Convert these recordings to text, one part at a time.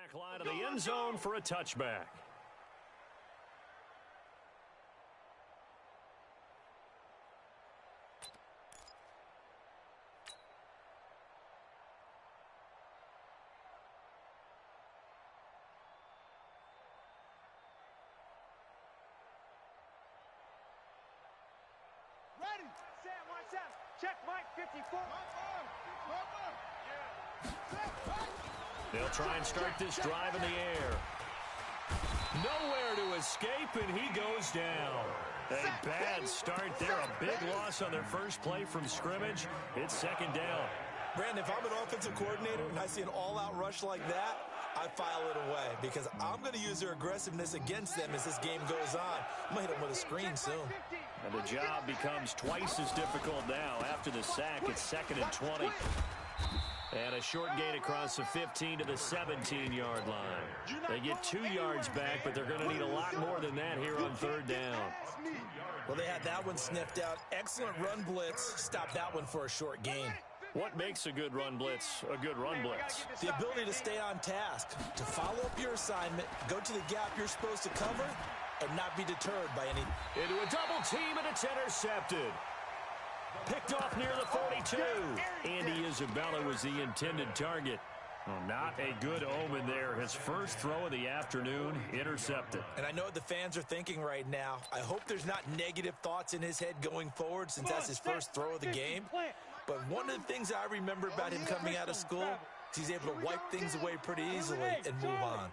back line of the end zone for a touchback. Ready, set, watch out. Check Mike 54. They'll try and start this drive in the air. Nowhere to escape, and he goes down. A bad start there. A big loss on their first play from scrimmage. It's second down. Brandon, if I'm an offensive coordinator and I see an all-out rush like that, I file it away because I'm going to use their aggressiveness against them as this game goes on. I'm going to hit them with a screen soon. And the job becomes twice as difficult now. After the sack, it's second and 20. And a short gain across the 15 to the 17-yard line. They get 2 yards back, but they're going to need a lot more than that here on third down. Well, they had that one sniffed out. Excellent run blitz. Stop that one for a short gain. What makes a good run blitz a good run blitz? The ability to stay on task, to follow up your assignment, go to the gap you're supposed to cover, and not be deterred by any. Into a double team, and it's intercepted. Picked off near the 42. Andy Isabella was the intended target. Well, not a good omen there. His first throw of the afternoon, intercepted. And I know what the fans are thinking right now. I hope there's not negative thoughts in his head going forward since that's his first throw of the game. But one of the things I remember about him coming out of school is he's able to wipe things away pretty easily and move on.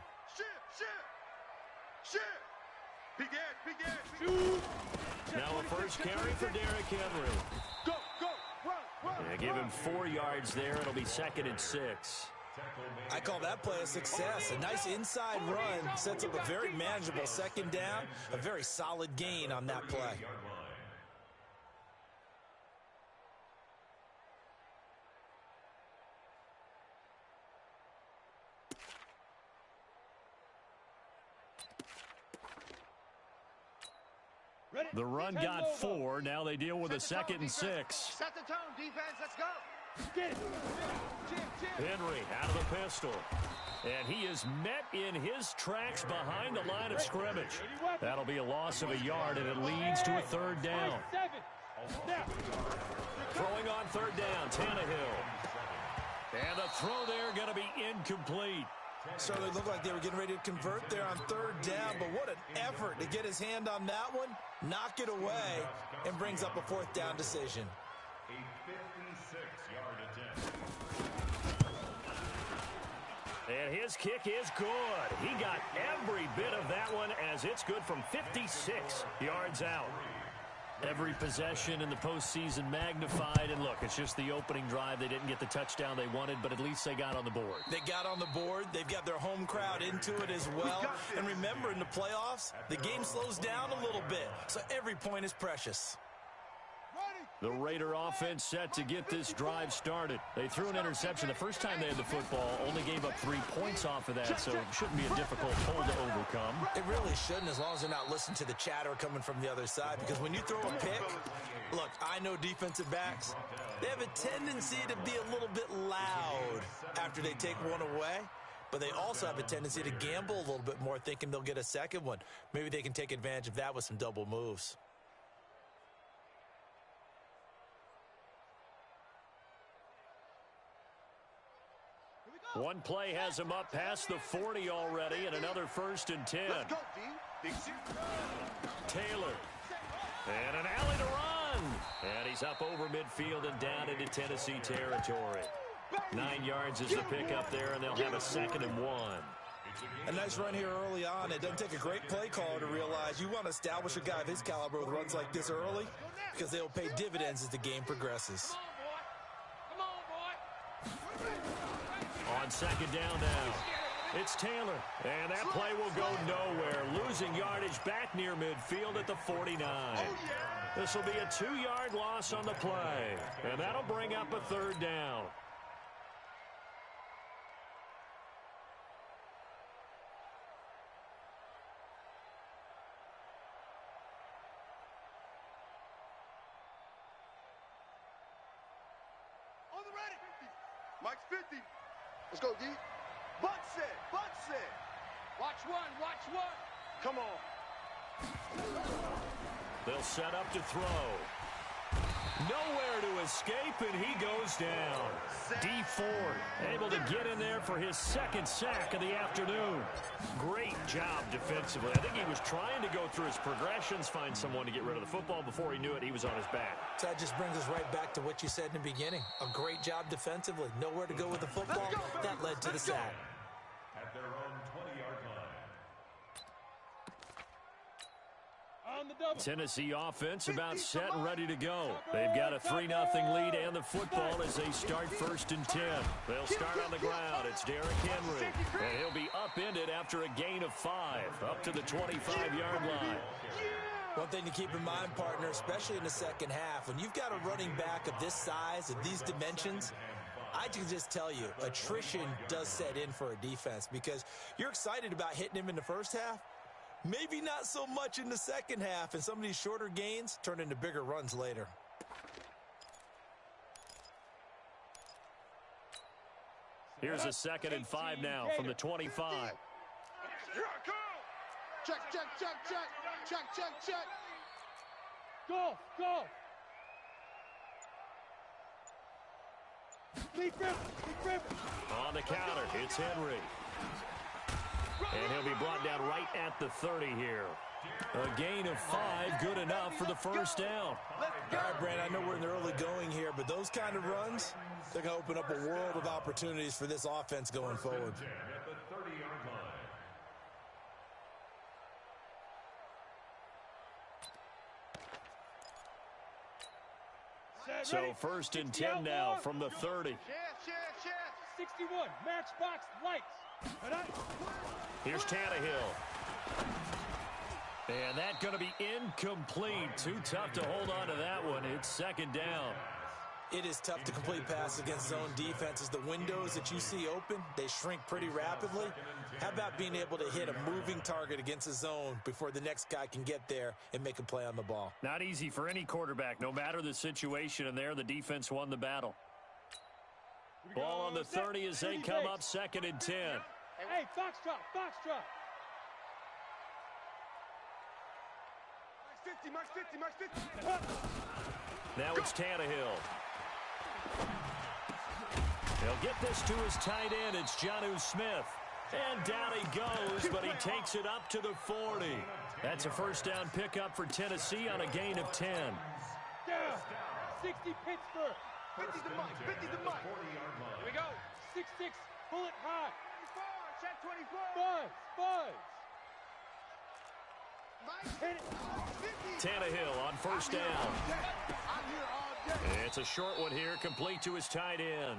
Now a first carry for Derrick Henry. They give him 4 yards there. It'll be second and 6. I call that play a success. A nice inside run sets up a very manageable second down, a very solid gain on that play. The run got 4. Now they deal with a second and 6. Set the tone, defense. Let's go. Henry out of the pistol. And he is met in his tracks behind the line of scrimmage. That'll be a loss of a yard, and it leads to a third down. Throwing on third down, Tannehill. And the throw there going to be incomplete. Certainly looked like they were getting ready to convert there on third down, but what an effort to get his hand on that one, knock it away, and brings up a fourth down decision. A 56-yard attempt. And his kick is good. He got every bit of that one as it's good from 56 yards out. Every possession in the postseason magnified. And look, it's just the opening drive. They didn't get the touchdown they wanted, but at least they got on the board. They got on the board. They've got their home crowd into it as well. And remember, in the playoffs, the game slows down a little bit. So every point is precious. The Raider offense set to get this drive started. They threw an interception the first time they had the football, only gave up 3 points off of that, so it shouldn't be a difficult hole to overcome. It really shouldn't, as long as they're not listening to the chatter coming from the other side, because when you throw a pick, look, I know defensive backs, they have a tendency to be a little bit loud after they take one away, but they also have a tendency to gamble a little bit more, thinking they'll get a second one. Maybe they can take advantage of that with some double moves. One play has him up past the 40 already, and another first and 10. Taylor. And an alley to run. And he's up over midfield and down into Tennessee territory. 9 yards is the pickup there, and they'll have a second and 1. A nice run here early on. It doesn't take a great play caller to realize you want to establish a guy of his caliber with runs like this early because they'll pay dividends as the game progresses. On second down now, it's Taylor, and that play will go nowhere, losing yardage back near midfield at the 49. This will be a 2-yard loss on the play, and that'll bring up a third down. On the ready. Mike's 50. Let's go, D. Bunts it. Bunts it. Watch one. Watch one. Come on. They'll set up to throw. Nowhere to escape, and he goes down. D Ford able to get in there for his second sack of the afternoon. Great job defensively. I think he was trying to go through his progressions, find someone to get rid of the football. Before he knew it, he was on his back. So that just brings us right back to what you said in the beginning. A great job defensively. Nowhere to go with the football. That led to the sack. At their own 20-yard line. Tennessee offense about set and ready to go. They've got a 3-0 lead and the football as they start 1st and 10. They'll start on the ground. It's Derrick Henry. And he'll be upended after a gain of 5, up to the 25-yard line. One thing to keep in mind, partner, especially in the second half, when you've got a running back of this size, of these dimensions, I can just tell you, attrition does set in for a defense because you're excited about hitting him in the first half. Maybe not so much in the second half, and some of these shorter gains turn into bigger runs later. Here's a 2nd and 5 now from the 25. Check, check, check, check. Check, check, check. Go, go. Lead grip. On the counter, it's Henry. And he'll be brought down right at the 30 here. A gain of 5, good enough for the first down. All right, Brandon, I know we're in the early going here, but those kind of runs, they're going to open up a world of opportunities for this offense going forward. At the 30-yard line. So 1st and 10 now from the 30. Chance. 61, matchbox lights. Here's Tannehill. And that's going to be incomplete. Too tough to hold on to that one. It's 2nd down. It is tough to complete passes against zone defenses. The windows that you see open, they shrink pretty rapidly. How about being able to hit a moving target against a zone before the next guy can get there and make a play on the ball? Not easy for any quarterback, no matter the situation, and there the defense won the battle. Ball on the 30 as they come up 2nd and 10. Hey, foxtrot. Max 50. Now it's Tannehill. He'll get this to his tight end. It's Jonnu Smith. And down he goes, but he takes it up to the 40. That's a first down pickup for Tennessee on a gain of 10. Down. 60 Pittsburgh. 50 the mic. Here we go. 6-6, bullet high. 24. Check 24. Buzz. Hit it. Tannehill on first down. I'm here all day. It's a short one here, complete to his tight end.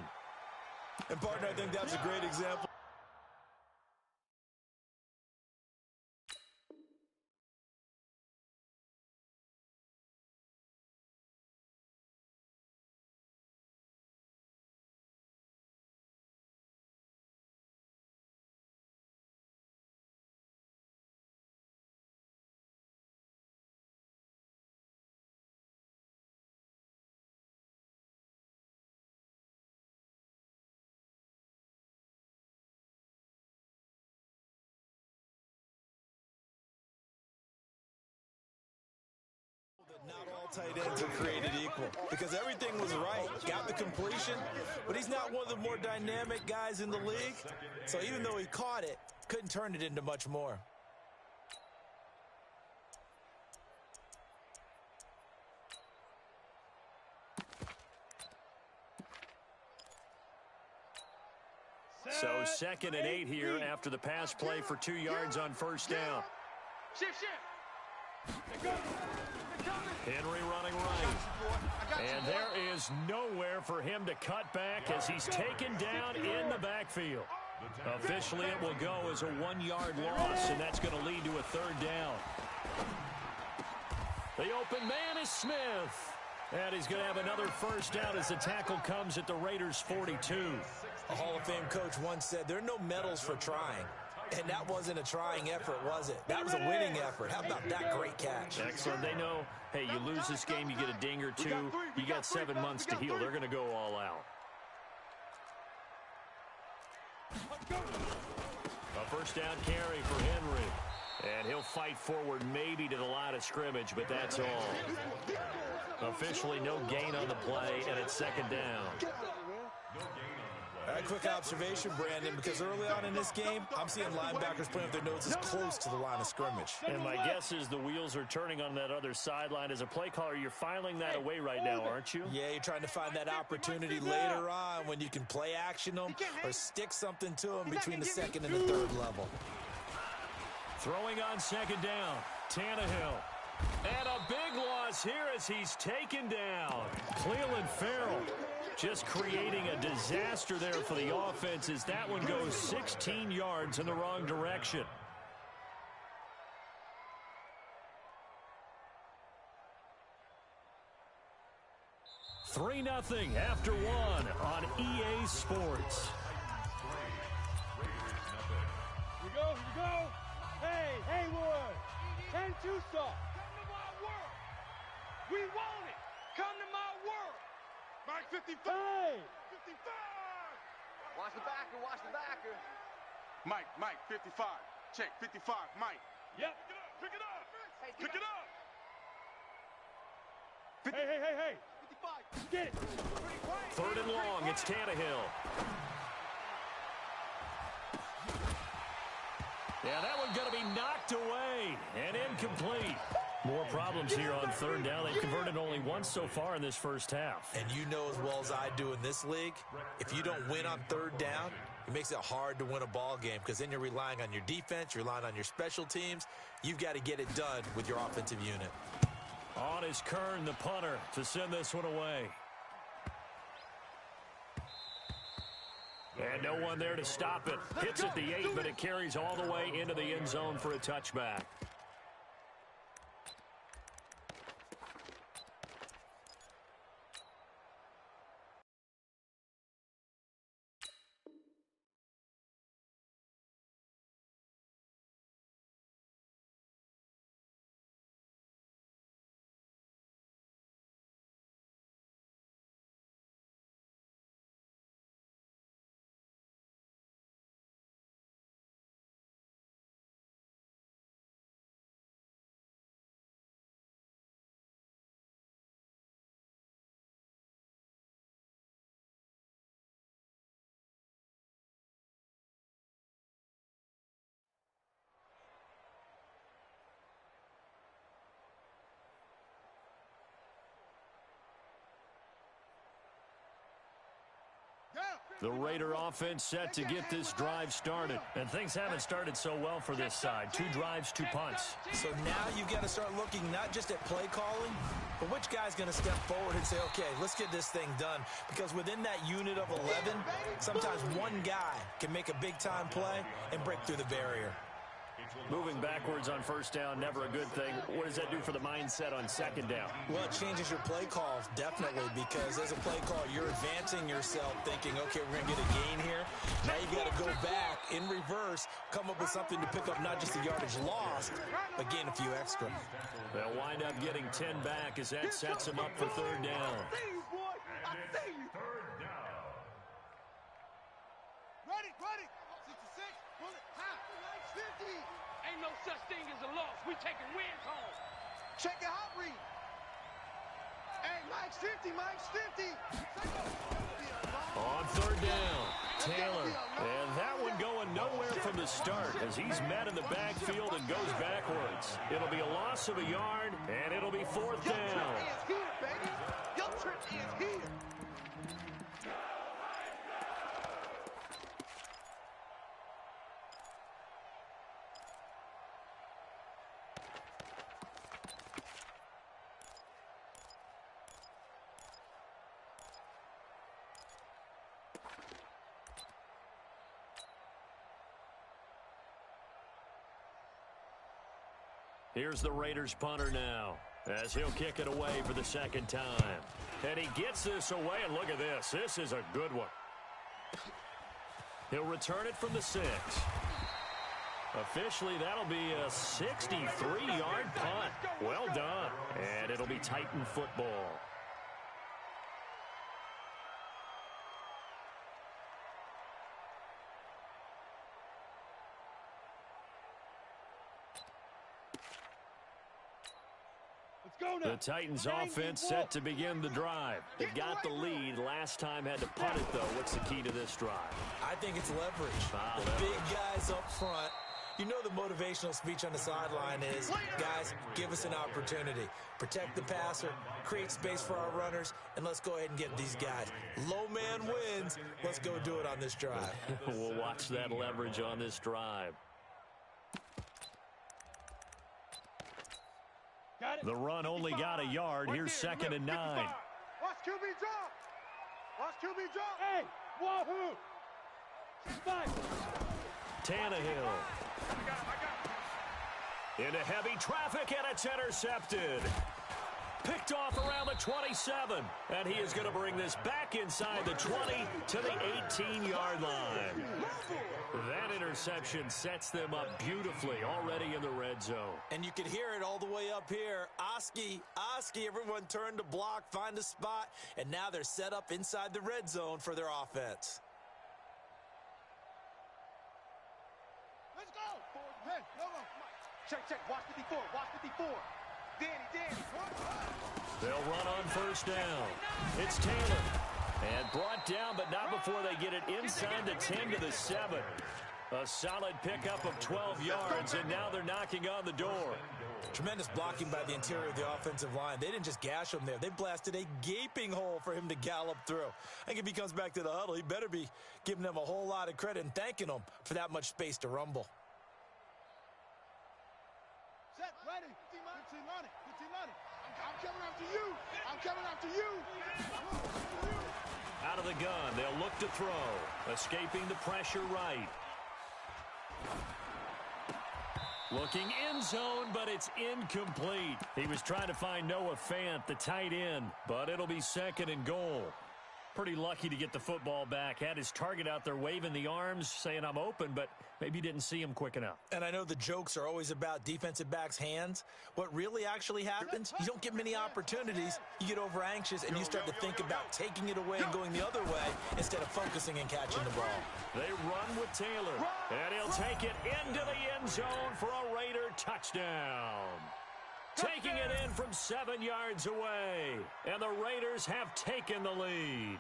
And, partner, I think that's a great example. Not all tight ends are created equal because everything was right. Got the completion, but he's not one of the more dynamic guys in the league. So even though he caught it, couldn't turn it into much more. So 2nd and 8 here after the pass play for 2 yards on first down. Shift. Henry running right. And there is nowhere for him to cut back as he's taken down in the backfield. Officially, it will go as a 1-yard loss, and that's going to lead to a 3rd down. The open man is Smith. And he's going to have another first down as the tackle comes at the Raiders' 42. A Hall of Fame coach once said, there are no medals for trying. And that wasn't a trying effort, was it? That was a winning effort. How about that great catch? Excellent. They know, hey, you lose this game, you get a ding or 2. You got 7 months to heal. They're going to go all out. A first down carry for Henry. And he'll fight forward maybe to the line of scrimmage, but that's all. Officially no gain on the play, and it's second down. A quick observation, Brandon, because early on in this game, I'm seeing linebackers playing with their noses close to the line of scrimmage. And my guess is the wheels are turning on that other sideline. As a play caller, you're filing that away right now, aren't you? Yeah, you're trying to find that opportunity later on when you can play action them or stick something to them between the second and the third level. Throwing on second down, Tannehill. And a big loss here as he's taken down. Cleveland Farrell just creating a disaster there for the offense as that one goes 16 yards in the wrong direction. (3-0) after one on EA Sports. Here we go. Hey, Haywood. 10 Tucson. Come to my world. We want it. Come to my world. Mike 55. Hey. 55. Watch the backer. Mike, 55. Check, 55, Mike. Yep. Pick it up. Pick it up. Hey. 55. Get it. Third and long, it's Tannehill. Yeah, that one's going to be knocked away and incomplete. More problems here on third down. They've converted only once so far in this first half. And you know as well as I do in this league, if you don't win on third down, it makes it hard to win a ball game because then you're relying on your defense, you're relying on your special teams. You've got to get it done with your offensive unit. On is Kern, the punter, to send this one away. And no one there to stop it. Hits at the 8, but it carries all the way into the end zone for a touchback. The Raider offense set to get this drive started. And things haven't started so well for this side. 2 drives, 2 punts. So now you've got to start looking not just at play calling, but which guy's going to step forward and say, okay, let's get this thing done. Because within that unit of 11, sometimes one guy can make a big-time play and break through the barrier. Moving backwards on first down, never a good thing. What does that do for the mindset on second down? Well, it changes your play calls, definitely, because as a play call, you're advancing yourself thinking, okay, we're going to get a gain here. Now you got to go back in reverse, come up with something to pick up not just the yardage lost, but gain a few extra. They'll wind up getting 10 back as that sets them up for third down. Ready. 66. Pull it. Half. 50. Ain't no such thing as a loss. We taking wins home. Check your hot read. Hey, Mike's 50. On third down, Taylor. And that one going nowhere from the start as he's met in the backfield and goes backwards. It'll be a loss of a yard, and it'll be fourth down. Your trip is here. Here's the Raiders punter now as he'll kick it away for the second time. And he gets this away, and look at this. This is a good one. He'll return it from the 6. Officially, that'll be a 63-yard punt. Well done. And it'll be Titan football. go now. The Titans offense set to begin the drive. They got the lead. Last time had to punt it, though. What's the key to this drive? I think it's leverage. The big guys up front. You know the motivational speech on the sideline is, guys, give us an opportunity. Protect the passer, create space for our runners, and let's go ahead and get these guys. Low man wins. Let's go do it on this drive. We'll watch that leverage on this drive. Got it. The run only got a yard. Here's 2nd and 9. Watch QB drop. Watch QB drop. Hey, wahoo. Spike. Tannehill. Into heavy traffic, and it's intercepted. Picked off around the 27. And he is going to bring this back inside the 20 to the 18-yard line. That interception sets them up beautifully already in the red zone. And you can hear it all the way up here. Oski, everyone turned to block, find a spot, and now they're set up inside the red zone for their offense. Let's go. Hey, no. Check. Watch 54. Watch 54. Danny. They'll run on first down. It's Taylor. And brought down, but not before they get it inside the 10 to the 7. A solid pickup of 12 yards, and now they're knocking on the door. Tremendous blocking by the interior of the offensive line. They didn't just gash him there. They blasted a gaping hole for him to gallop through. I think if he comes back to the huddle, he better be giving them a whole lot of credit and thanking them for that much space to rumble. Set, ready. 15 on it. I'm coming after you. Out of the gun, they'll look to throw. Escaping the pressure right. Looking end zone, but it's incomplete. He was trying to find Noah Fant, the tight end, but it'll be 2nd and goal. Pretty lucky to get the football back. Had his target out there waving the arms, saying I'm open, but maybe didn't see him quick enough. And I know the jokes are always about defensive backs' hands. What really actually happens, you don't get many opportunities. You get over anxious, and you start to think about taking it away and going the other way instead of focusing and catching the ball. They run with Taylor, and he'll take it into the end zone for a Raider touchdown. Taking it in from 7 yards away, and the Raiders have taken the lead.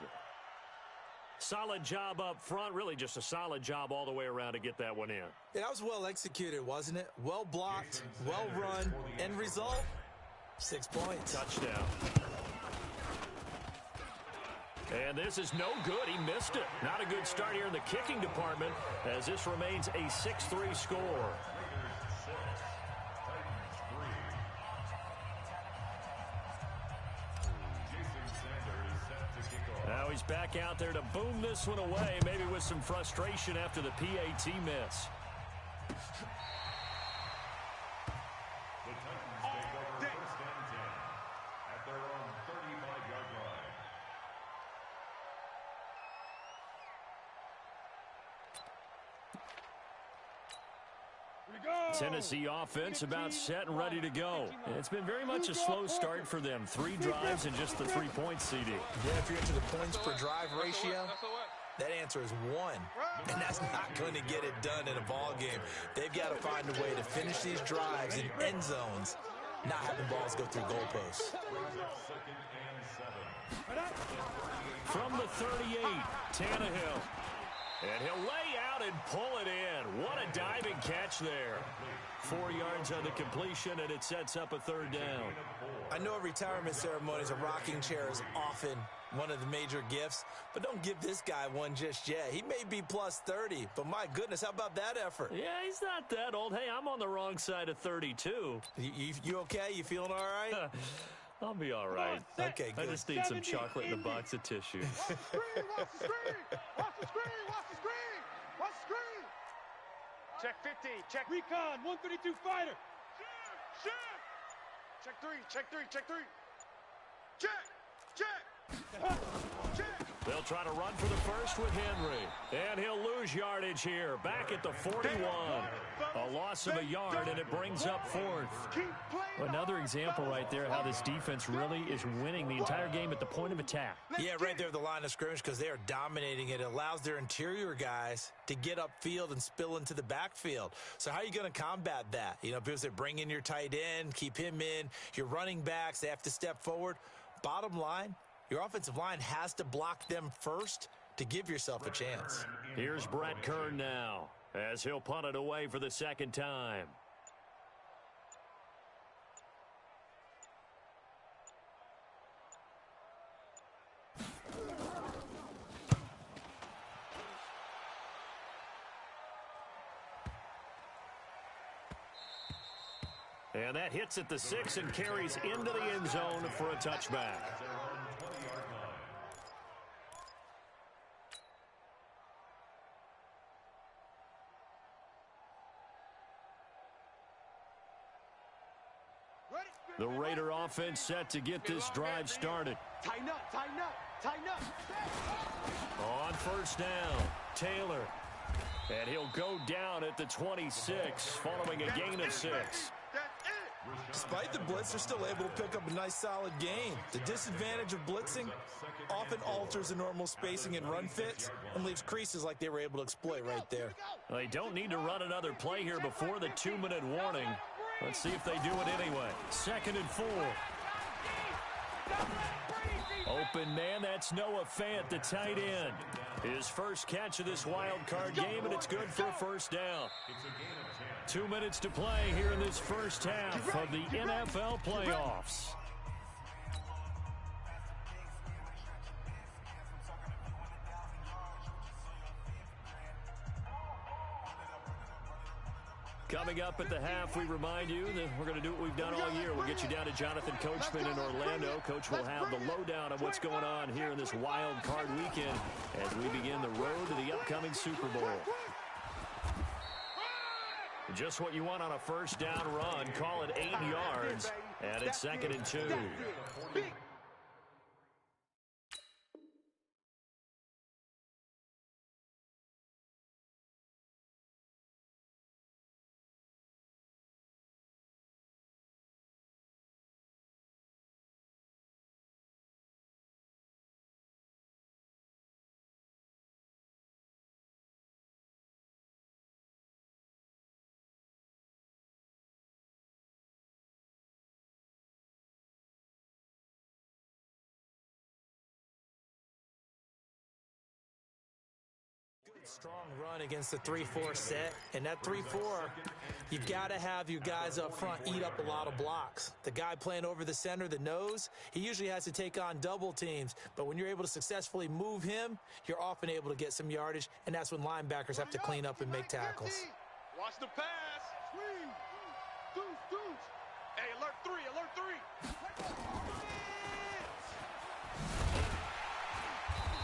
Solid job up front, really just a solid job all the way around to get that one in. Yeah, that was well executed, wasn't it? Well blocked, well run, end result, 6 points. Touchdown. And this is no good. He missed it. Not a good start here in the kicking department, as this remains a 6-3 score. Now he's back out there to boom this one away, maybe with some frustration after the PAT miss. The Titans take over 1st and 10 at their own 35-yard line. Tennessee offense about set and ready to go. It's been very much a slow start for them. 3 drives and just the 3-point CD. Yeah, if you're into the points per drive ratio, that answer is 1. And that's not going to get it done in a ball game. They've got to find a way to finish these drives in end zones, not having balls go through goalposts. 2nd and 7. From the 38, Tannehill. And he'll lay out and pull it in. What a diving catch there. 4 yards on the completion, and it sets up a 3rd down. I know at retirement ceremonies, a rocking chair is often one of the major gifts, but don't give this guy one just yet. He may be plus 30, but my goodness, how about that effort? Yeah, he's not that old. Hey, I'm on the wrong side of 32. You okay? You feeling all right? I'll be all right. Okay, good. I just need some chocolate and a box of tissue. Watch the screen. Watch the screen. Watch the screen. Check 15. Check. Recon, 132 fighter. Check 3. Check 3. Check 3. Check. Check. Check. They'll try to run for the first with Henry. And he'll lose yardage here. Back at the 41. A loss of a yard, and it brings up fourth. Another example right there how this defense really is winning the entire game at the point of attack. Yeah, right there at the line of scrimmage because they are dominating it. It allows their interior guys to get upfield and spill into the backfield. So how are you going to combat that? You know, because they bring in your tight end, keep him in. Your running backs, they have to step forward. Bottom line, your offensive line has to block them first to give yourself a chance. Here's Brett Kern now as he'll punt it away for the second time. And that hits at the 6 and carries into the end zone for a touchback. The Raider offense set to get this drive started. Tighten up, tighten up, tighten up. On first down, Taylor. And he'll go down at the 26 following a gain of 6. Despite the blitz, they're still able to pick up a nice solid gain. The disadvantage of blitzing often alters the normal spacing and run fits and leaves creases like they were able to exploit right there. Well, they don't need to run another play here before the 2-minute warning. Let's see if they do it anyway. 2nd and 4. Open man, that's Noah Fant, the tight end. His first catch of this wild card game, and it's good for a first down. 2 minutes to play here in this first half of the NFL playoffs. Coming up at the half, we remind you that we're going to do what we've done all year. We'll get you down to Jonathan Coachman in Orlando. Coach will have the lowdown of what's going on here in this wild card weekend as we begin the road to the upcoming Super Bowl. Just what you want on a first down run. Call it 8 yards, and it's 2nd and 2. Strong run against the 3-4 set, and that 3-4, you've got to have your guys up front eat up a lot of blocks. The guy playing over the center, the nose, he usually has to take on double teams, but when you're able to successfully move him, you're often able to get some yardage, and that's when linebackers have to clean up and make tackles. Watch the pass. Swing. Deuce, deuce. Hey, alert 3, alert 3.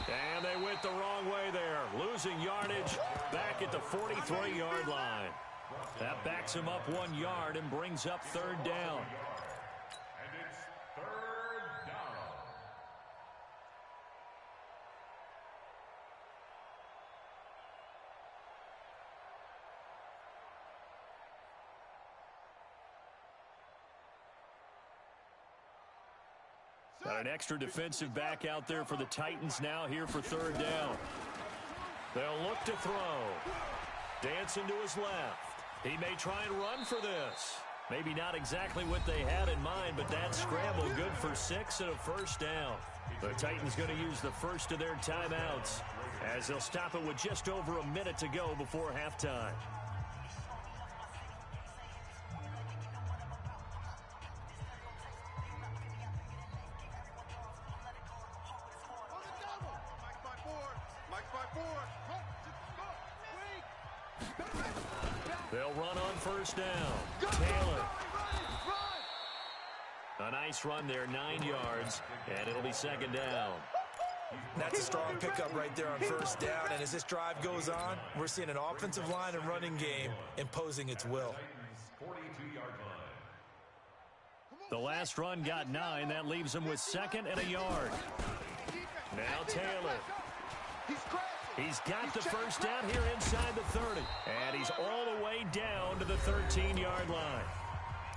And they went the wrong way there, losing yardage back at the 43-yard line. That backs him up 1 yard and brings up 3rd down. And it's 3rd down. Got an extra defensive back out there for the Titans now here for 3rd down. They'll look to throw. Dancing to his left. He may try and run for this. Maybe not exactly what they had in mind, but that scramble good for 6 and a first down. The Titans going to use the first of their timeouts as they'll stop it with just over a minute to go before halftime. They'll run on first down. Taylor. A nice run there, 9 yards, and it'll be 2nd down. That's a strong pickup right there on first down, and as this drive goes on, we're seeing an offensive line and running game imposing its will. The last run got 9. That leaves them with 2nd and a yard. Now Taylor. He's crashing. He's got the first down here inside the 30. And he's all the way down to the 13-yard line.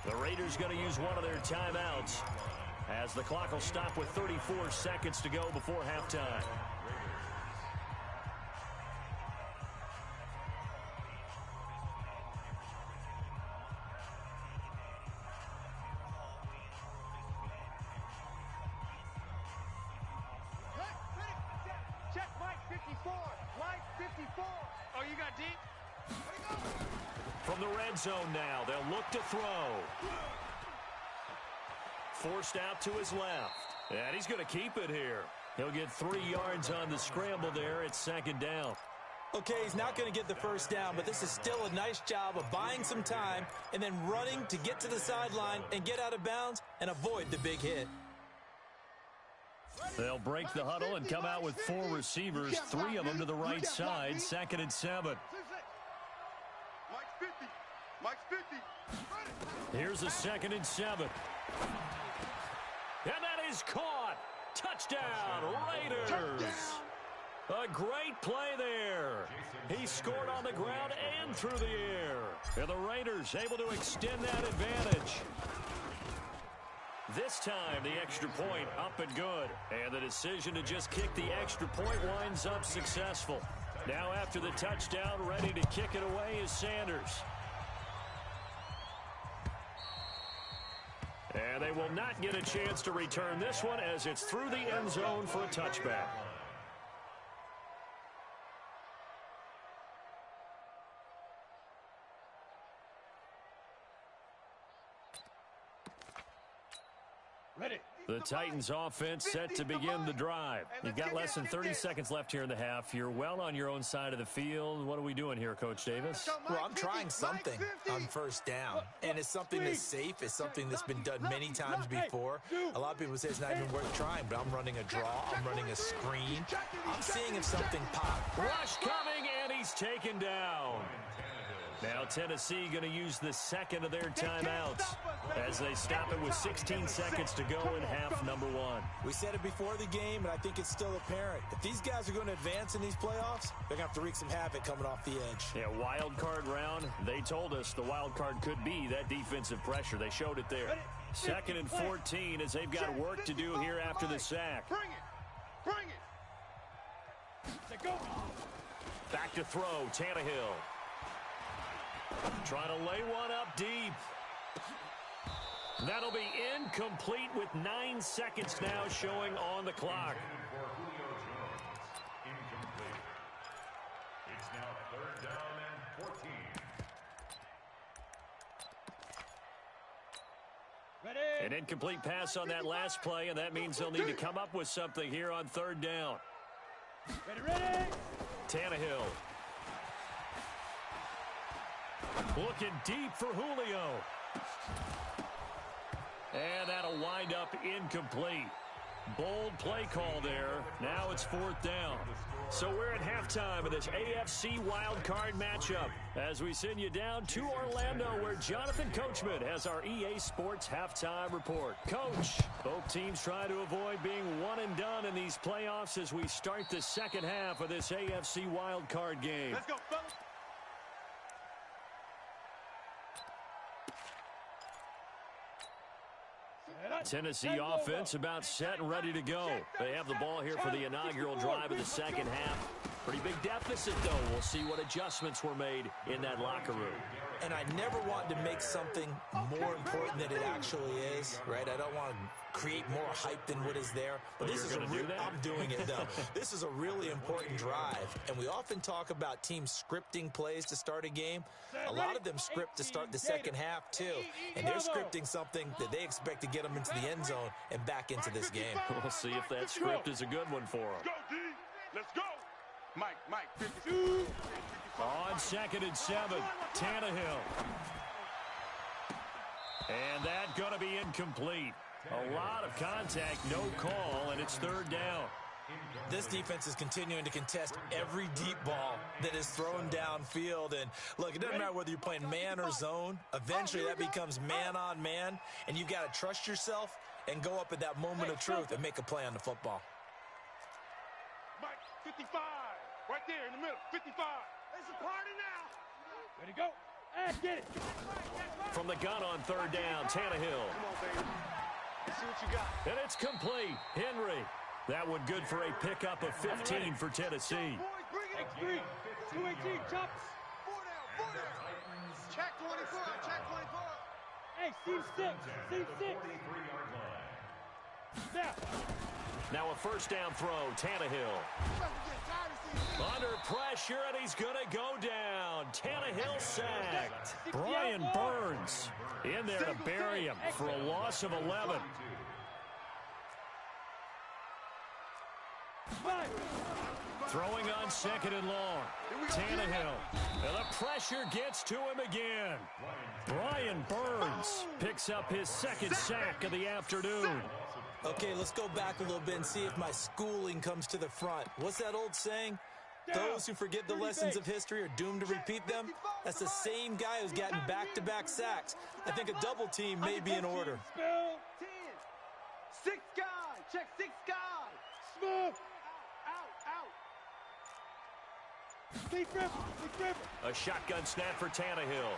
The Raiders going to use one of their timeouts as the clock will stop with 34 seconds to go before halftime. Check Mike 54. Mike 54. Oh, you got deep? From the red zone now, they'll look to throw. Forced out to his left. And he's going to keep it here. He'll get 3 yards on the scramble there. It's second down. Okay, he's not going to get the first down, but this is still a nice job of buying some time and then running to get to the sideline and get out of bounds and avoid the big hit. They'll break the huddle and come out with 4 receivers, 3 of them to the right side, 2nd and 7. Mike's 50. Mike's 50. Here's a 2nd and 7. And that is caught. Touchdown, Raiders. A great play there. He scored on the ground and through the air. And the Raiders able to extend that advantage. This time, the extra point up and good. And the decision to just kick the extra point winds up successful. Now after the touchdown, ready to kick it away is Sanders. And they will not get a chance to return this one as it's through the end zone for a touchback. Ready. The Titans offense set to begin the drive. You've got less than 30 seconds left here in the half. You're well on your own side of the field. What are we doing here, Coach Davis? Well, I'm trying something on first down, and it's something that's safe. It's something that's been done many times before. A lot of people say it's not even worth trying, but I'm running a draw. I'm running a screen. I'm seeing if something pops. Rush coming, and he's taken down. Now Tennessee going to use the second of their timeouts as they stop it with 16 seconds to go in half number 1. We said it before the game, and I think it's still apparent. If these guys are going to advance in these playoffs, they're going to have to wreak some havoc coming off the edge. Yeah, wild card round. They told us the wild card could be that defensive pressure. They showed it there. 2nd and 14 as they've got work to do here after the sack. Bring it. Bring it. Go. Back to throw, Tannehill. Trying to lay one up deep. That'll be incomplete with 9 seconds now showing on the clock. Incomplete. It's now 3rd down and 14. Ready. An incomplete pass on that last play, and that means they'll need to come up with something here on 3rd down. Ready. Tannehill. Looking deep for Julio. And that'll wind up incomplete. Bold play call there. Now it's 4th down. So we're at halftime of this AFC wildcard matchup as we send you down to Orlando where Jonathan Coachman has our EA Sports halftime report. Coach, both teams try to avoid being one and done in these playoffs as we start the second half of this AFC wildcard game. Let's go, fellas. Tennessee offense about set and ready to go. They have the ball here for the inaugural drive of the second half. Pretty big deficit, though. We'll see what adjustments were made in that locker room. And I never want to make something more important than it actually is, right? I don't want to create more hype than what is there. But Well, this is I'm doing it, though. This is a really important drive. And we often talk about teams scripting plays to start a game. A lot of them script to start the second half, too. And they're scripting something that they expect to get them into the end zone and back into this game. We'll see if that script is a good one for them. Go, D. Let's go. Mike, 52. On 2nd and 7, Tannehill. And that going to be incomplete. A lot of contact, no call, and it's 3rd down. This defense is continuing to contest every deep ball that is thrown downfield. And look, it doesn't matter whether you're playing man or zone. Eventually that becomes man on man, and you've got to trust yourself and go up at that moment of truth and make a play on the football. 55. Right there in the middle. 55. It's a party now. Ready, go. Hey, get it. From the gun on third down, Tannehill. Come on, baby. Let's see what you got. And it's complete. Henry. That one good for a pickup of 15 for Tennessee. Boys, bring it. X3. 218, chops. 4 down. Check 24. Check 24. Hey, seam 6. Seam 6. Snap. Now a first down throw, Tannehill. Under pressure, and he's going to go down. Tannehill sacked. Brian Burns in there to bury him for a loss of 11. Throwing on second and long. Tannehill. And the pressure gets to him again. Brian Burns picks up his second sack of the afternoon. Okay, let's go back a little bit and see if my schooling comes to the front. What's that old saying? Those who forget the lessons of history are doomed to repeat them. That's the same guy who's gotten back-to-back sacks. I think a double team may be in order. 10. 6 guys. Check 6 guys. Smooth. Out. Big ripper. Big ripper. A shotgun snap for Tannehill.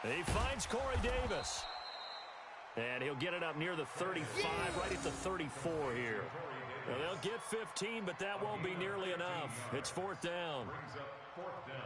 He finds Corey Davis. And he'll get it up near the 35, right at the 34 here. Well, they'll get 15, but that won't be nearly enough. It's fourth down. Brings up fourth down.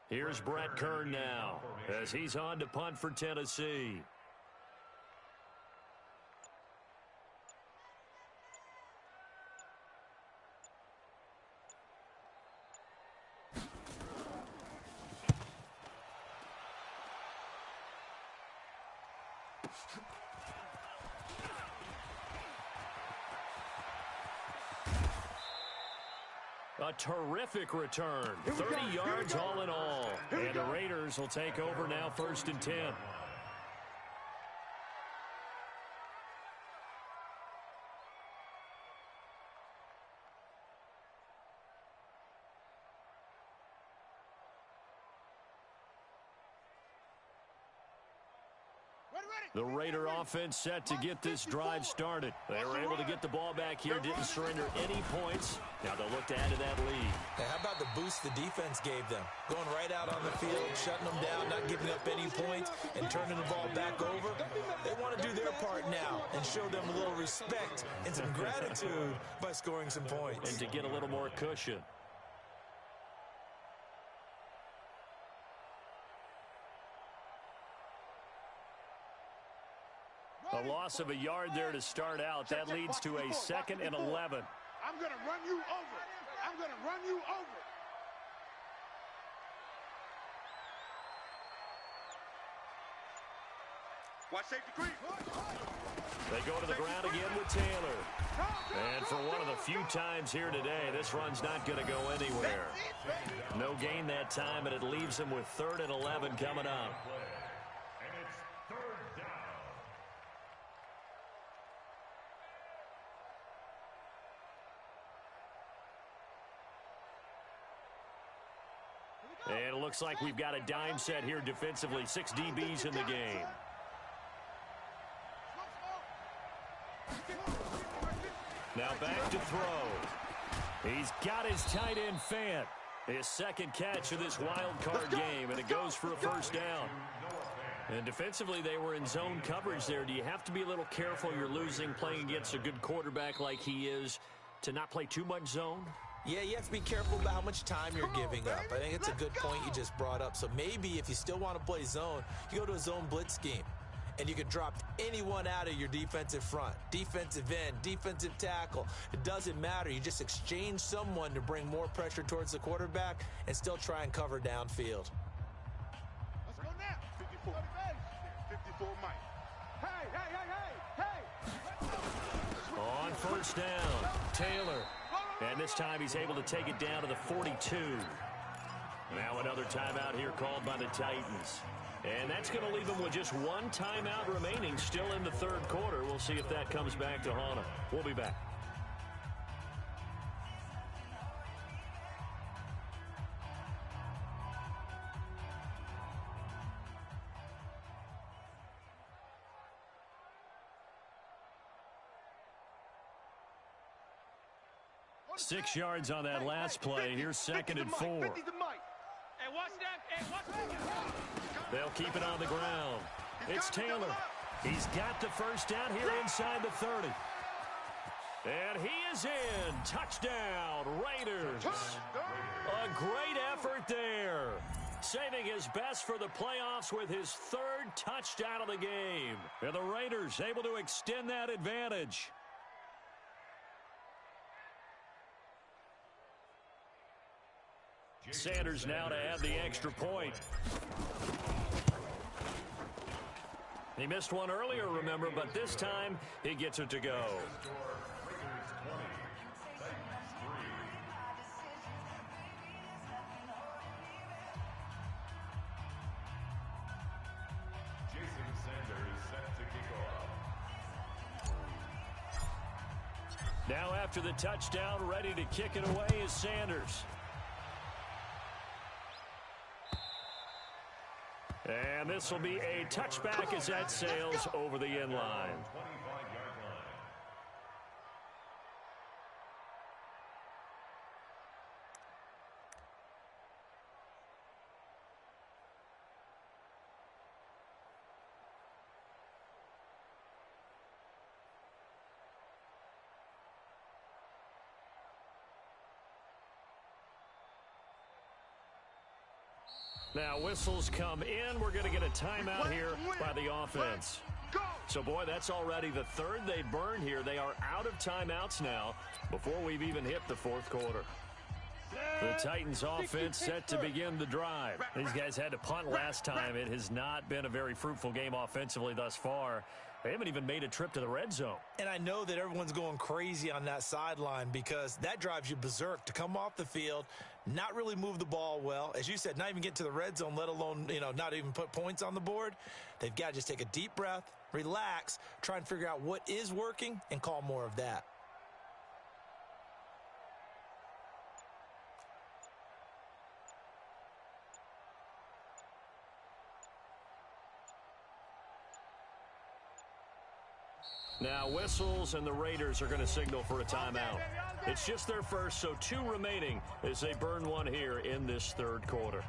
Here's Brett Kern now as he's on to punt for Tennessee. A terrific return. 30 yards all in all. And the Raiders will take over now, 1st and 10. The Raider offense set to get this drive started. They were able to get the ball back here, didn't surrender any points. Now they'll look to add to that lead. Hey, how about the boost the defense gave them? Going right out on the field, shutting them down, not giving up any points, and turning the ball back over. They want to do their part now and show them a little respect and some gratitude by scoring some points. And to get a little more cushion. A loss of a yard there to start out. That leads to a 2nd and 11. I'm going to run you over. I'm going to run you over. Watch safety creep. They go to the ground again with Taylor. And for one of the few times here today, this run's not going to go anywhere. No gain that time, and it leaves them with 3rd and 11 coming up. And it's 3rd down. And it looks like we've got a dime set here defensively. 6 DBs in the game. Now back to throw. He's got his tight end Fant. His second catch of this wild card game, and it goes for a first down. And defensively, they were in zone coverage there. Do you have to be a little careful? You're losing playing against a good quarterback like he is to not play too much zone? Yeah, you have to be careful about how much time you're giving up. I think it's a good point you just brought up. So maybe if you still want to play zone, you go to a zone blitz scheme. And you can drop anyone out of your defensive front. Defensive end, defensive tackle. It doesn't matter. You just exchange someone to bring more pressure towards the quarterback and still try and cover downfield. Let's go now. 54. 54 Mike. Hey. On first down, Taylor. And this time he's able to take it down to the 42. Now another timeout here called by the Titans. And that's going to leave them with just one timeout remaining still in the third quarter. We'll see if that comes back to haunt them. We'll be back. Six yards on that last play. Here's second and 4. They'll keep it on the ground. It's Taylor. He's got the first down here inside the 30. And he is in. Touchdown, Raiders. A great effort there. Saving his best for the playoffs with his third touchdown of the game. And the Raiders able to extend that advantage. Sanders now to add the extra point. He missed one earlier, remember, but this time he gets it to go. Jason Sanders set to kick off. Now after the touchdown, ready to kick it away is Sanders. And this will be a touchback as that sails over the end line. Now whistles come in. We're going to get a timeout here by the offense. So, boy, that's already the third they burned here. They are out of timeouts now before we've even hit the fourth quarter. The Titans offense set to begin the drive. These guys had to punt last time. It has not been a very fruitful game offensively thus far. They haven't even made a trip to the red zone. And I know that everyone's going crazy on that sideline because that drives you berserk to come off the field, not really move the ball well. As you said, not even get to the red zone, let alone, not even put points on the board. They've got to just take a deep breath, relax, try and figure out what is working and call more of that. Now whistles, and the Raiders are going to signal for a timeout. It's just their first, so 2 remaining as they burn one here in this third quarter.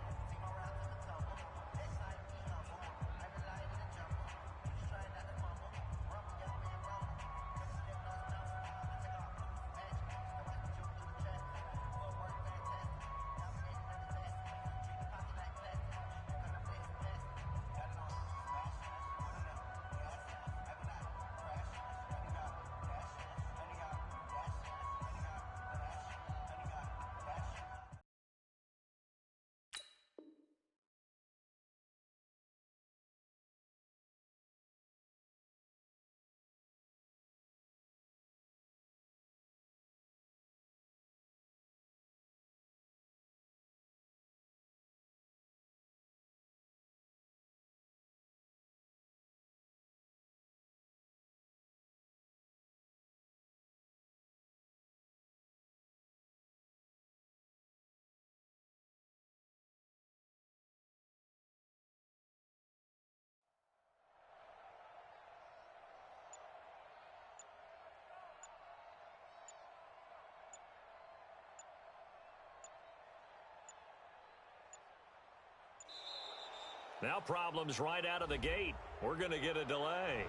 Now problems right out of the gate. We're going to get a delay.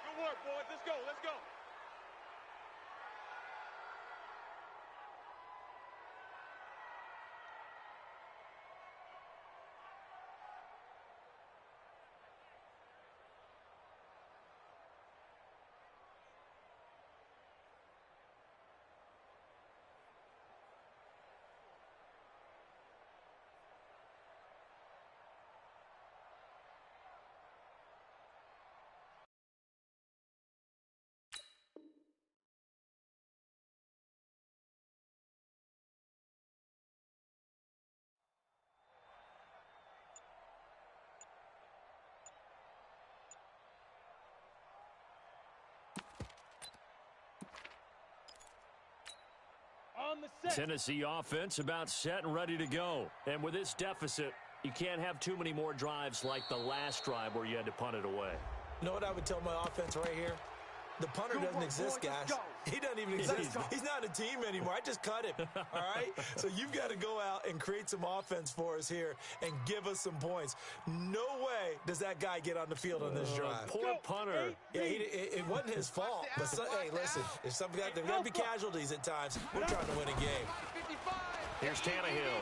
Good work, boys. Let's go. Let's go. on the set. Tennessee offense about set and ready to go. And with this deficit, you can't have too many more drives like the last drive where you had to punt it away. You know what I would tell my offense right here? The punter doesn't exist, guys. He doesn't even exist. He's not a team anymore. I just cut him, all right? So you've got to go out and create some offense for us here and give us some points. No way does that guy get on the field on this drive. Poor punter. Yeah, it wasn't his fault. But hey, listen, if there got to be casualties at times, we're trying to win a game. Here's Tannehill.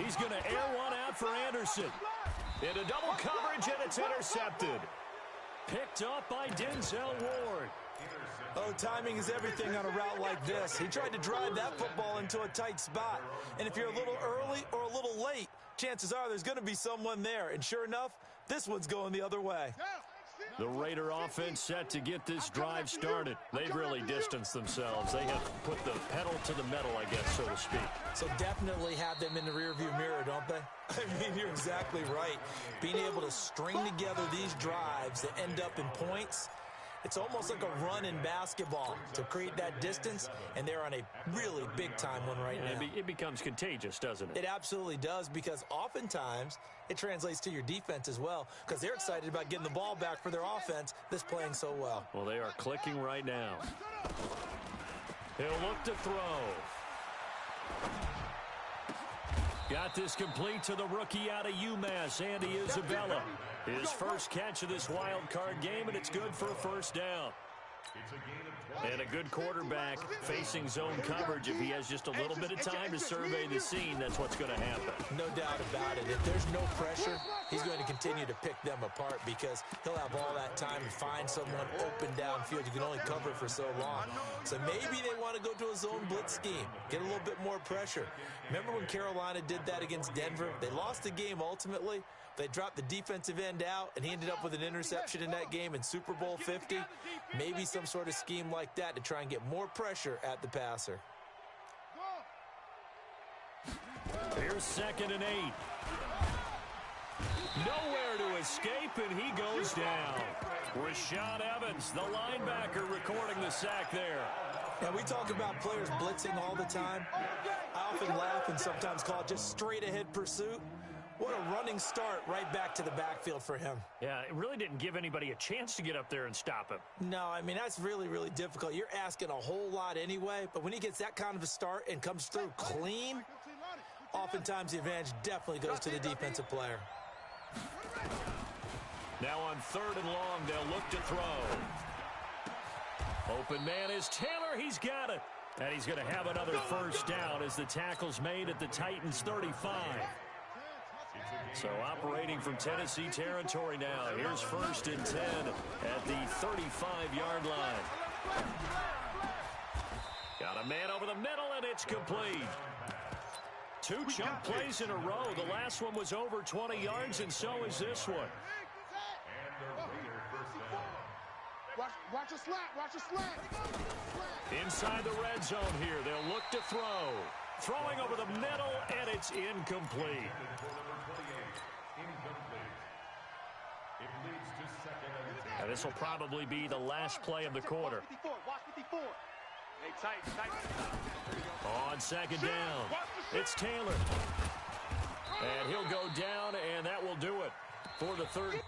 He's going to air one out for Anderson. Into double coverage, and it's intercepted. Picked up by Denzel Ward. Oh, timing is everything on a route like this. He tried to drive that football into a tight spot. And if you're a little early or a little late, chances are there's going to be someone there. And sure enough, this one's going the other way. The Raider offense set to get this drive started. They've really distanced themselves. They have put the pedal to the metal, I guess, so to speak. So definitely have them in the rearview mirror, don't they? I mean, you're exactly right. Being able to string together these drives that end up in points, it's almost like a run in basketball to create that distance, and they're on a really big-time one right now. It becomes contagious, doesn't it? It absolutely does, because oftentimes it translates to your defense as well, because they're excited about getting the ball back for their offense that's playing so well. Well, they are clicking right now. He'll look to throw. Got this complete to the rookie out of UMass, Andy Isabella. His first catch of this wild card game, and it's good for a first down. And a good quarterback facing zone coverage. If he has just a little bit of time to survey the scene, that's what's going to happen. No doubt about it. If there's no pressure, he's going to continue to pick them apart because he'll have all that time to find someone open downfield. You can only cover for so long. So maybe they want to go to a zone blitz scheme, get a little bit more pressure. Remember when Carolina did that against Denver? They lost the game ultimately. They dropped the defensive end out, and he ended up with an interception in that game in Super Bowl 50. Maybe some sort of scheme like that to try and get more pressure at the passer. Here's 2nd and 8. Nowhere to escape, and he goes down. Rashaan Evans, the linebacker, recording the sack there. Now, we talk about players blitzing all the time. I often laugh and sometimes call it just straight-ahead pursuit. What a running start right back to the backfield for him. Yeah, it really didn't give anybody a chance to get up there and stop him. No, I mean, that's really, really difficult. You're asking a whole lot anyway, but when he gets that kind of a start and comes through clean, oftentimes the advantage definitely goes to the defensive player. Now on 3rd and long, they'll look to throw. Open man is Taylor. He's got it. And he's going to have another first down as the tackle's made at the Titans' 35. So operating from Tennessee territory now. Here's 1st and 10 at the 35-yard line. Got a man over the middle, and it's complete. 2 chunk plays in a row. The last one was over 20 yards, and so is this one. Watch a slant. Watch a slant. Inside the red zone here. They'll look to throw. Throwing over the middle, and it's incomplete. And this will probably be the last play of the quarter. On 2nd down, it's Taylor. And he'll go down, and that will do it for the 3rd.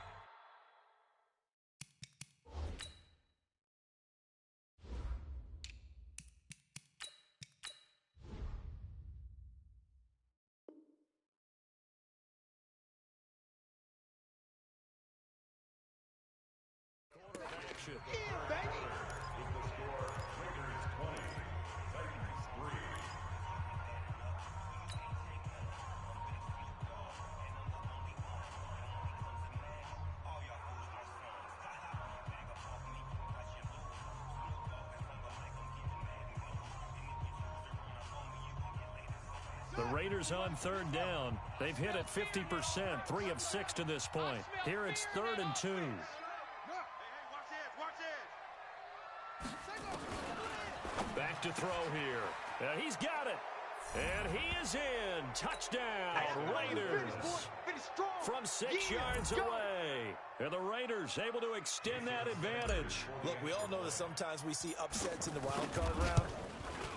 The Raiders on 3rd down. They've hit it 50%, 3 of 6 to this point. Here it's 3rd and 2. Back to throw here. And he's got it. And he is in. Touchdown, Raiders. From 6 yards away. And the Raiders able to extend that advantage. Look, we all know that sometimes we see upsets in the wild card round.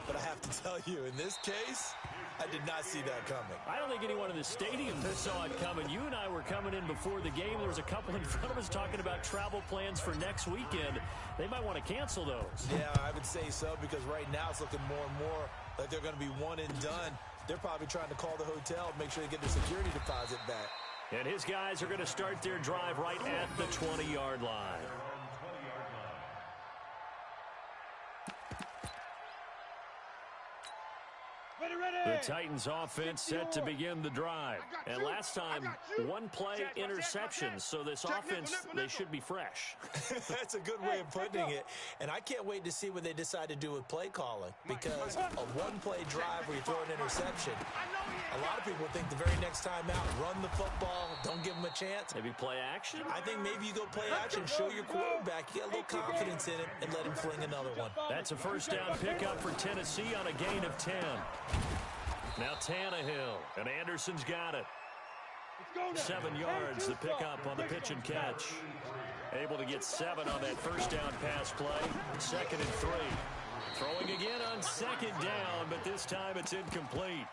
but I have to tell you, in this case, I did not see that coming. I don't think anyone in the stadium saw it coming. You and I were coming in before the game. There was a couple in front of us talking about travel plans for next weekend. They might want to cancel those. Yeah, I would say so, because right now it's looking more and more like they're going to be one and done. They're probably trying to call the hotel, make sure they get their security deposit back. And his guys are going to start their drive right at the 20-yard line. The Titans offense set to begin the drive. And last time, one play interception. So this offense, they should be fresh. That's a good way of putting it. And I can't wait to see what they decide to do with play calling. Because a one-play drive where you throw an interception, a lot of people think the very next time out, run the football, don't give them a chance. Maybe play action? I think maybe you go play action, show your quarterback, you get a little confidence in him, and let him fling another one. That's a first down pickup for Tennessee on a gain of 10. Now Tannehill, and Anderson's got it. 7 yards, the pickup on the pitch and catch. Able to get 7 on that first down pass play. 2nd and 3. Throwing again on 2nd down, but this time it's incomplete.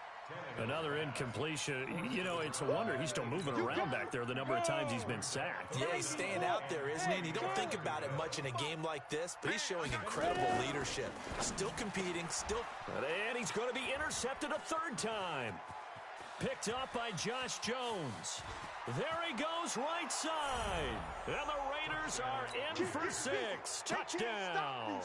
Another incompletion. You know, it's a wonder he's still moving around back there the number of times he's been sacked. Yeah, he's staying out there, isn't he? And you don't think about it much in a game like this, but he's showing incredible leadership. Still competing, still... And he's going to be intercepted a 3rd time. Picked up by Josh Jones. There he goes right side. And the Raiders are in for 6. Touchdown.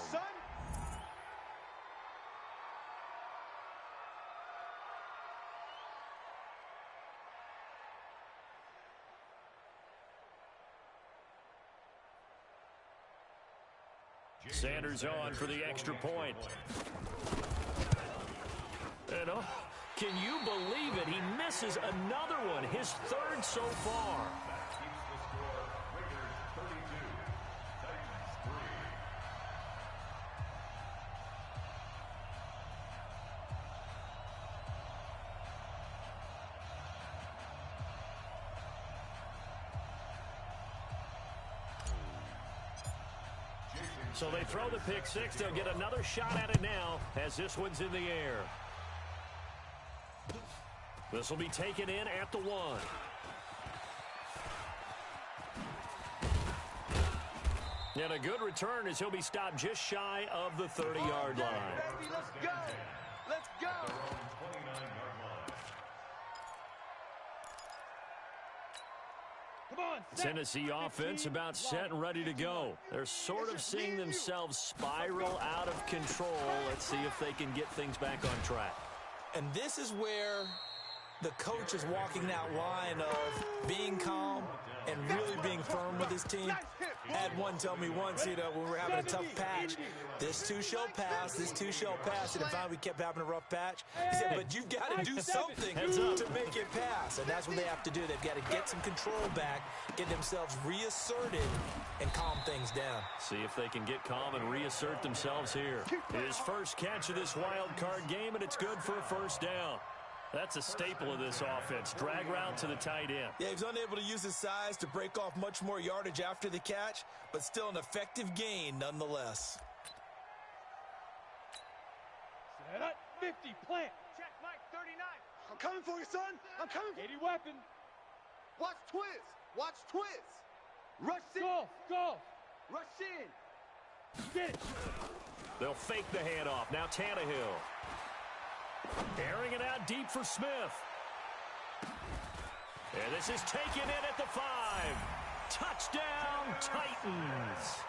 Sanders on for the extra point. And oh, can you believe it? He misses another one, his 3rd so far. So they throw the pick 6. They'll get another shot at it now as this one's in the air. This will be taken in at the 1. And a good return as he'll be stopped just shy of the 30-yard line. Baby, let's go. Let's go. Tennessee offense about set and ready to go. They're sort of seeing themselves spiral out of control. Let's see if they can get things back on track. And this is where the coach is walking that line of being calm and really being firm with his team. I had one tell me once, you know, when we were having a tough patch, this too shall pass, this too shall pass. And finally we kept having a rough patch. He said, but you've got to do something to make it pass. And that's what they have to do. They've got to get some control back, get themselves reasserted, and calm things down. See if they can get calm and reassert themselves here. His first catch of this wild card game, and it's good for a first down. That's a staple of this offense. Drag route to the tight end. Yeah, he's unable to use his size to break off much more yardage after the catch, but still an effective gain nonetheless. Set up, 50, plant. Check, Mike, 39. I'm coming for you, son. I'm coming. 80 weapon. Watch twist. Watch twist. Rush in. Go. Rush in. Get it. They'll fake the handoff. Now Tannehill. Airing it out deep for Smith. And this is taken in at the 5. Touchdown, Titans.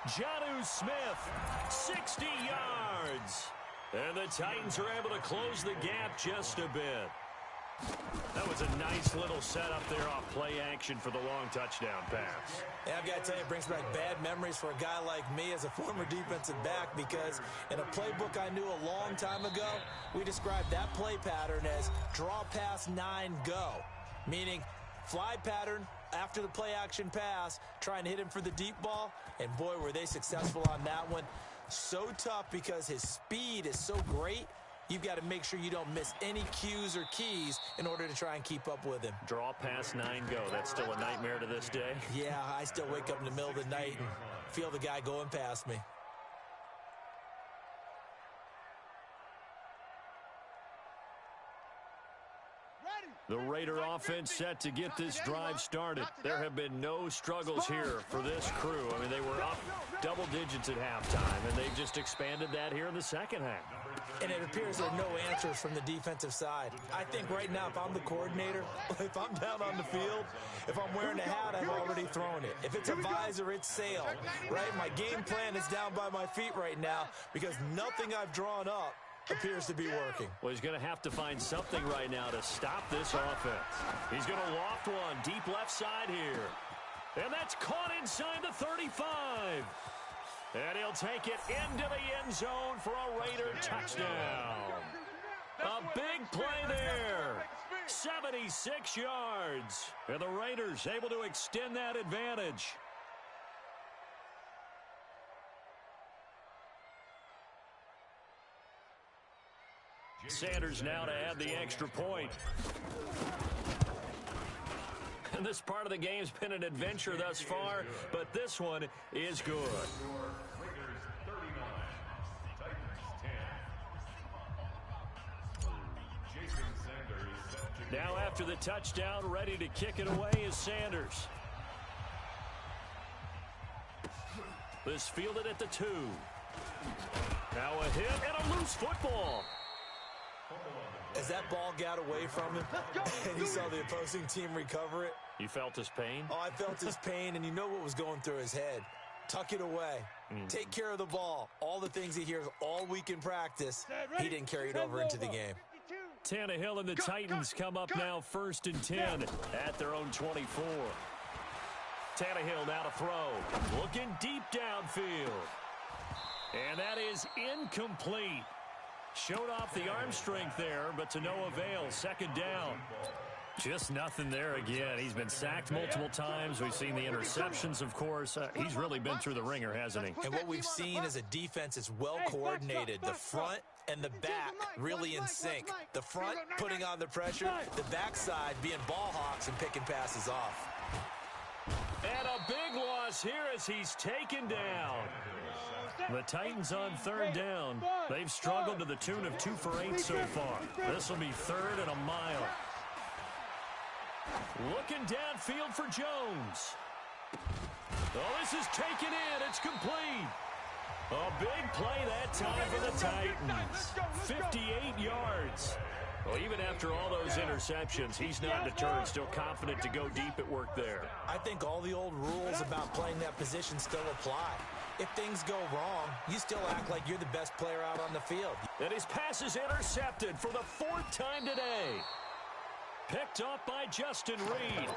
Jonnu Smith, 60 yards. And the Titans are able to close the gap just a bit. That was a nice little setup there off play action for the long touchdown pass. Yeah, I've got to tell you, it brings back bad memories for a guy like me as a former defensive back, because in a playbook I knew a long time ago, we described that play pattern as draw pass 9 go, meaning fly pattern after the play action pass, trying to hit him for the deep ball, and boy, were they successful on that one. So tough because his speed is so great. You've got to make sure you don't miss any cues or keys in order to try and keep up with him. Draw pass 9 go. That's still a nightmare to this day. Yeah, I still wake up in the middle of the night and feel the guy going past me. The Raider offense set to get this drive started. There have been no struggles here for this crew. I mean, they were up double digits at halftime, and they've just expanded that here in the second half. And it appears there are no answers from the defensive side. I think right now, if I'm the coordinator, if I'm down on the field, if I'm wearing a hat, I've already thrown it. If it's a visor, it's sail, right? My game plan is down by my feet right now because nothing I've drawn up appears to be working. Well, he's going to have to find something right now to stop this offense. He's going to loft one deep left side here. And that's caught inside the 35. And he'll take it into the end zone for a Raider touchdown. A big play there. 76 yards. And the Raiders able to extend that advantage. Sanders now to add the extra point. And this part of the game's been an adventure thus far, but this one is good. Now after the touchdown, ready to kick it away is Sanders. This fielded at the 2. Now a hit and a loose football. As that ball got away from him and he saw the opposing team recover it. You felt his pain? Oh, I felt his pain, and you know what was going through his head. Tuck it away. Take care of the ball. All the things he hears all week in practice, he didn't carry it over into the game. Tannehill and the Titans come up now 1st and 10 at their own 24. Tannehill now to throw. Looking deep downfield. And that is incomplete. Showed off the arm strength there, but to no avail. 2nd down. Just nothing there again. He's been sacked multiple times. We've seen the interceptions, of course. He's really been through the ringer, hasn't he? And what we've seen is a defense is well coordinated. The front and the back really in sync. The front putting on the pressure, the backside being ball hawks and picking passes off. And a big loss here as he's taken down. The Titans on 3rd down. They've struggled to the tune of 2 for 8 so far. This will be 3rd and a mile. Looking downfield for Jones. Oh, this is taken in. It's complete. A big play that time for the Titans. 58 yards. Well, even after all those interceptions, he's not deterred, still confident to go deep at work there. I think all the old rules about playing that position still apply. If things go wrong, you still act like you're the best player out on the field. And his pass is intercepted for the 4th time today. Picked off by Justin Reed.